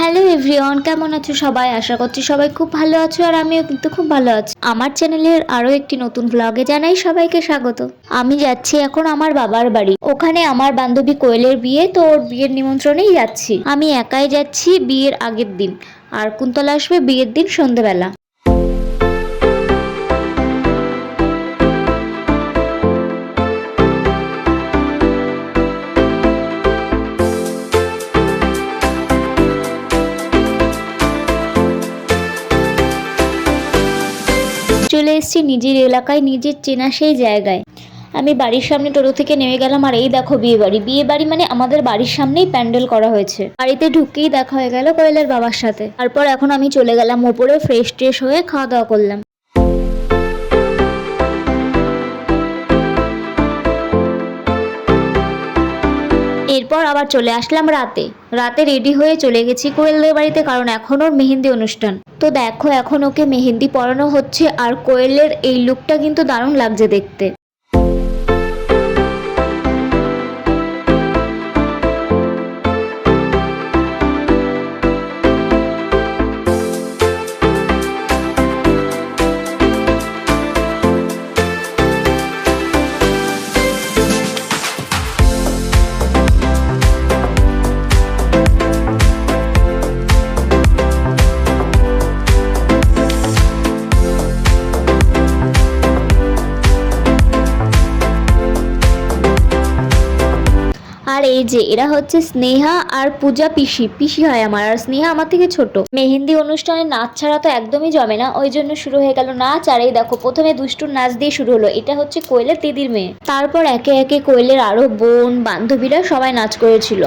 Hello everyone, কেমন আছো সবাই? আশা করছি সবাই খুব ভালো আছো আর আমিও কিন্তু খুব ভালো আছি। আমার চ্যানেলের আরো একটি নতুন ব্লগে জানাই সবাইকে স্বাগত। আমি যাচ্ছি এখন আমার বাবার বাড়ি, ওখানে আমার বান্ধবী কোয়েলের বিয়ে, তো ওর বিয়ের নিমন্ত্রণেই যাচ্ছি। আমি একাই যাচ্ছি বিয়ের আগের দিন, আর কুন্তলা আসবে বিয়ের দিন সন্ধ্যেবেলা। চলে এসেছি নিজের এলাকায়, নিজের চেনা সেই জায়গায়। আমি বাড়ির সামনে টোটো থেকে নেমে গেলাম, আর এই দেখো বিয়ে বাড়ি মানে আমাদের বাড়ির সামনেই প্যান্ডেল করা হয়েছে। বাড়িতে ঢুকেই দেখা হয়ে গেল কোয়েলের বাবার সাথে। তারপর এখন আমি চলে গেলাম ওপরে, ফ্রেশ ট্রেশ হয়ে খাওয়া দাওয়া করলাম। এরপর আবার চলে আসলাম রাতে রেডি হয়ে চলে গেছি কোয়েলদের বাড়িতে, কারণ এখন ওর মেহেন্দি অনুষ্ঠান। তো দেখো এখন ওকে মেহেন্দি পরানো হচ্ছে, আর কোয়েলের এই লুকটা কিন্তু দারুণ লাগছে দেখতে। আর এই যে এরা হচ্ছে স্নেহা আর পূজা, পিসি হয় আমার, আর স্নেহা আমার থেকে ছোট। মেহেন্দি অনুষ্ঠানে নাচ ছাড়া তো একদমই জমে না, ওই জন্য শুরু হয়ে গেল নাচ। আর এই দেখো প্রথমে দুষ্টুর নাচ দিয়ে শুরু হলো, এটা হচ্ছে কোয়েলের দিদির মেয়ে। তারপর একে একে কোয়েলের আরো বোন বান্ধবীরা সবাই নাচ করেছিল।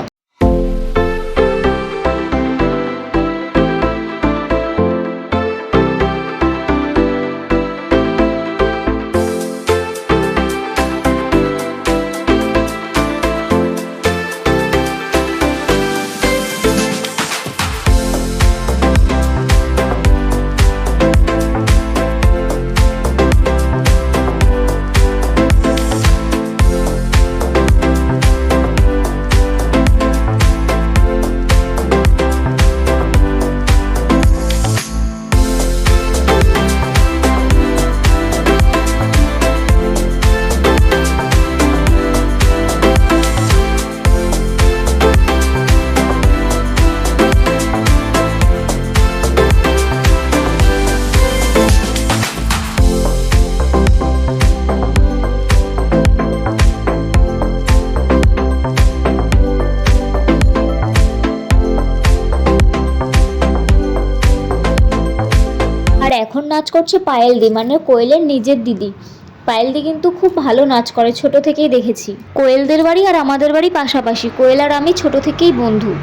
আর এখন নাচ করছে পায়েল দি, মানে কোয়েলের নিজের দিদি। পায়েল দি কিন্তু খুব ভালো নাচ করে, ছোট থেকেই দেখেছি। কোয়েলদের বাড়ি আর আমাদের বাড়ি পাশাপাশি, কোয়েল আর আমি ছোট থেকেই বন্ধু।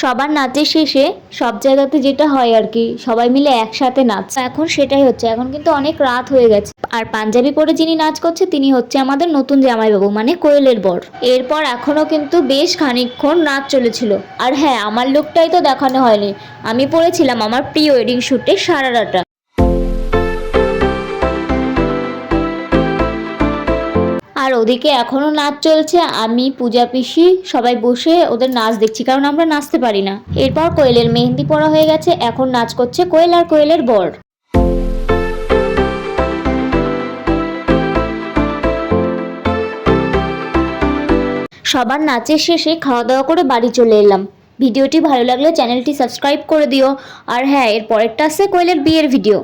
সবার নাচের শেষে সব জায়গাতে যেটা হয় আর কি, সবাই মিলে একসাথে নাচ, এখন সেটাই হচ্ছে। এখন কিন্তু অনেক রাত হয়ে গেছে, আর পাঞ্জাবি পরে যিনি নাচ করছে তিনি হচ্ছে আমাদের নতুন জামাইবাবু, মানে কোয়েলের বর। এরপর এখনো কিন্তু বেশ খানিকক্ষণ নাচ চলেছিল। আর হ্যাঁ, আমার লুকটাই তো দেখানো হয়নি, আমি পরেছিলাম আমার প্রি ওয়েডিং শুটে সারারাটা। আর ওদিকে এখনো নাচ চলছে, আমি পূজা পিসি সবাই বসে ওদের নাচ দেখছি, কারণ আমরা নাচতে পারি না। এরপর কোয়েলের মেহেন্দি পরা হয়ে গেছে, এখন নাচ করছে কোয়েল আর কোয়েলের বর। সবার নাচের শেষে খাওয়া দাওয়া করে বাড়ি চলে এলাম। ভিডিওটি ভালো লাগলে চ্যানেলটি সাবস্ক্রাইব করে দিও। আর হ্যাঁ, এর পরেরটা আছে কোয়েলের বিয়ের ভিডিও।